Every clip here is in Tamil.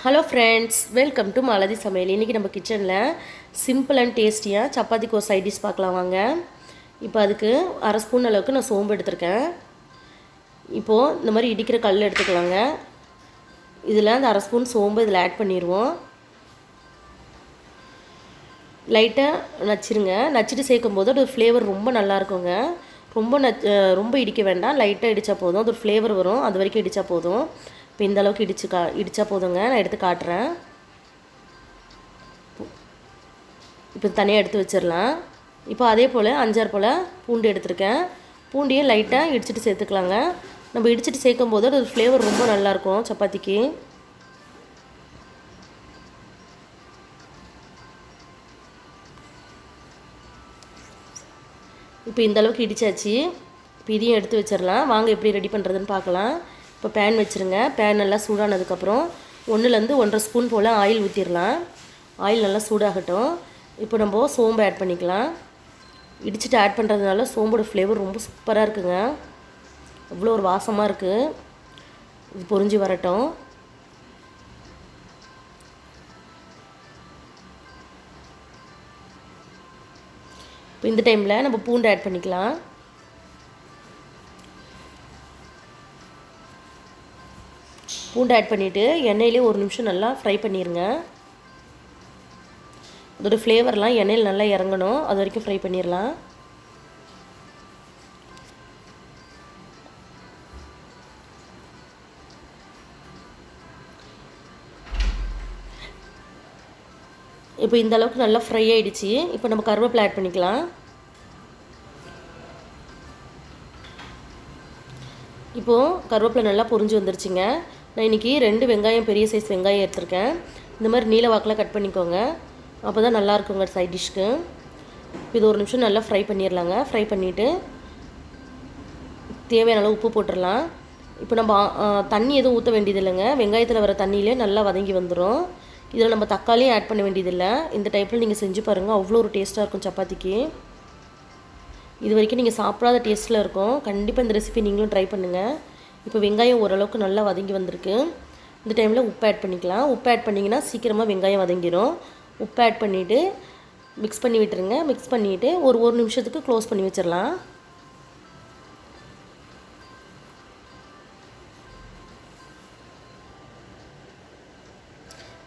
Hello friends, welcome to malathi சமையல். இன்றைக்கி நம்ம கிச்சனில் சிம்பிள் அண்ட் டேஸ்டியாக சப்பாத்திக்கு ஒரு சைட் டிஷ் பார்க்கலாம் வாங்க. இப்போ அதுக்கு அரை ஸ்பூன் அளவுக்கு நான் சோம்பு எடுத்திருக்கேன். இப்போது இந்த மாதிரி இடிக்கிற கல் எடுத்துக்கலாங்க. இதில் அந்த அரை ஸ்பூன் சோம்பு இதில் ஆட் பண்ணிடுவோம். லைட்டாக நச்சிருங்க. நச்சிட்டு சேர்க்கும் போது அது ஃப்ளேவர் ரொம்ப நல்லாயிருக்குங்க. ரொம்ப இடிக்க வேண்டாம், லைட்டாக இடித்தா போதும். அது ஒரு ஃப்ளேவர் வரும், அது வரைக்கும் இடித்தா போதும். இப்போ இந்த அளவுக்கு இடித்தா போதுங்க. நான் எடுத்து காட்டுறேன். இப்போ தனியாக எடுத்து வச்சிடலாம். இப்போ அதே போல் 5-6 போல் பூண்டு எடுத்துருக்கேன். பூண்டையும் லைட்டாக இடிச்சிட்டு சேர்த்துக்கலாங்க. நம்ம இடிச்சிட்டு சேர்க்கும் போது அது ஃப்ளேவர் ரொம்ப நல்லாயிருக்கும் சப்பாத்திக்கு. இப்போ இந்த அளவுக்கு இடித்தாச்சு. இப்போ இதையும் எடுத்து வச்சிடலாம். வாங்க எப்படி ரெடி பண்ணுறதுன்னு பார்க்கலாம். இப்போ பேன் வச்சுருங்க. பேன் நல்லா சூடானதுக்கப்புறம் 1-1.5 ஸ்பூன் போல் ஆயில் ஊற்றிடலாம். ஆயில் நல்லா சூடாகட்டும். இப்போ நம்ம சோம்பு ஆட் பண்ணிக்கலாம். இடிச்சிட்டு ஆட் பண்ணுறதுனால சோம்போட ஃப்ளேவர் ரொம்ப சூப்பராக இருக்குங்க. அவ்வளோ ஒரு வாசமாக இருக்குது. இது பொரிஞ்சு வரட்டும். இப்போ இந்த டைமில் நம்ம பூண்டு ஆட் பண்ணிக்கலாம். பூண்டு ஆட் பண்ணிவிட்டு எண்ணெயிலே 1 நிமிஷம் நல்லா ஃப்ரை பண்ணிடுங்க. அதோடய ஃப்ளேவர்லாம் எண்ணெயில் நல்லா இறங்கணும், அது வரைக்கும் ஃப்ரை பண்ணிடலாம். இப்போ இந்த அளவுக்கு நல்லா ஃப்ரை ஆகிடுச்சு. இப்போ நம்ம கருவேப்பிலை ஆட் பண்ணிக்கலாம். இப்போது கருவேப்பிலை நல்லா பொரிஞ்சு வந்துருச்சுங்க. நான் இன்றைக்கி 2 வெங்காயம், பெரிய சைஸ் வெங்காயம் எடுத்திருக்கேன். இந்த மாதிரி நீல வாக்கில் கட் பண்ணிக்கோங்க, அப்போ தான் நல்லாயிருக்குங்க சைட் டிஷ்க்கு. இது 1 நிமிஷம் நல்லா ஃப்ரை பண்ணிடலாங்க. ஃப்ரை பண்ணிவிட்டு தேவையான அளவு உப்பு போட்டுடலாம். இப்போ நம்ம தண்ணி எதுவும் ஊற்ற வேண்டியது இல்லைங்க. வெங்காயத்தில் வர தண்ணியிலே நல்லா வதங்கி வந்துடும். இதில் நம்ம தக்காளியும் ஆட் பண்ண வேண்டியதில்லை. இந்த டைப்பில் நீங்கள் செஞ்சு பாருங்கள், அவ்வளோ ஒரு டேஸ்ட்டாக இருக்கும் சப்பாத்திக்கு. இது வரைக்கும் நீங்கள் சாப்பிடாத டேஸ்ட்டில் இருக்கும். கண்டிப்பாக இந்த ரெசிபி நீங்களும் ட்ரை பண்ணுங்கள். இப்போ வெங்காயம் ஓரளவுக்கு நல்லா வதங்கி வந்திருக்கு. இந்த டைமில் உப்பு ஆட் பண்ணிக்கலாம். உப்பு ஆட் பண்ணிங்கன்னா சீக்கிரமாக வெங்காயம் வதங்கிடும். உப்பு ஆட் பண்ணிவிட்டு மிக்ஸ் பண்ணி விட்டுருங்க. மிக்ஸ் பண்ணிவிட்டு ஒரு நிமிஷத்துக்கு க்ளோஸ் பண்ணி வச்சிடலாம்.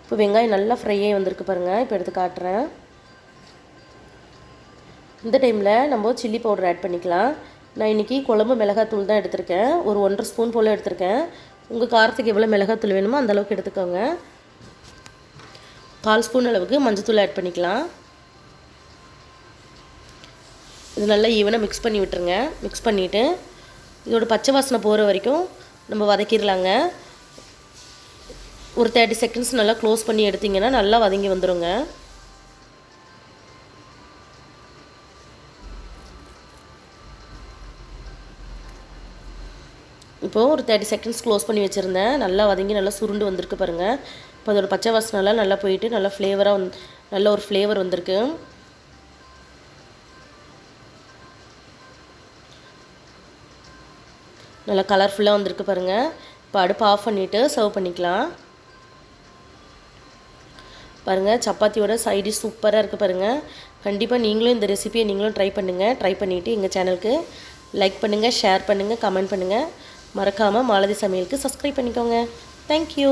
இப்போ வெங்காயம் நல்லா ஃப்ரை ஆகி வந்திருக்கு பாருங்கள். இப்போ எடுத்து காட்டுறேன். இந்த டைமில் நம்ம சில்லி பவுடர் ஆட் பண்ணிக்கலாம். நான் இன்றைக்கி குழம்பு மிளகாத்தூள் தான் எடுத்திருக்கேன். ஒரு 1.5 ஸ்பூன் போல் எடுத்திருக்கேன். உங்கள் காரத்துக்கு எவ்வளோ மிளகாத்தூள் வேணுமோ அந்த அளவுக்கு எடுத்துக்கோங்க. 1/4 ஸ்பூன் அளவுக்கு மஞ்சத்தூள் ஆட் பண்ணிக்கலாம். இது நல்லா ஈவனாக மிக்ஸ் பண்ணி விட்டுருங்க. மிக்ஸ் பண்ணிவிட்டு இதோட பச்சை வாசனை போகிற வரைக்கும் நம்ம வதக்கிடலாங்க. ஒரு 30 செகண்ட்ஸ் நல்லா க்ளோஸ் பண்ணி எடுத்திங்கன்னா நல்லா வதங்கி வந்துடுங்க. இப்போது ஒரு 30 செகண்ட்ஸ் க்ளோஸ் பண்ணி வச்சுருந்தேன். நல்லா வதங்கி நல்லா சுருண்டு வந்திருக்கு பாருங்கள். இப்போ அதோட பச்சை வாசனைலாம் நல்லா போயிட்டு நல்லா ஃப்ளேவராக நல்ல ஒரு ஃப்ளேவர் வந்திருக்கு. நல்லா கலர்ஃபுல்லாக வந்திருக்கு பாருங்கள். இப்போ அடுப்பு ஆஃப் பண்ணிவிட்டு சர்வ் பண்ணிக்கலாம். பாருங்கள், சப்பாத்தியோட சைட் டிஷ் சூப்பராக இருக்குது பாருங்கள். கண்டிப்பாக நீங்களும் இந்த ரெசிபியை நீங்களும் ட்ரை பண்ணுங்கள். ட்ரை பண்ணிவிட்டு எங்கள் சேனலுக்கு லைக் பண்ணுங்கள், ஷேர் பண்ணுங்கள், கமெண்ட் பண்ணுங்கள். மறக்காமல் malathi சமையலுக்கு சப்ஸ்கிரைப் பண்ணிக்கோங்க. தேங்க்யூ.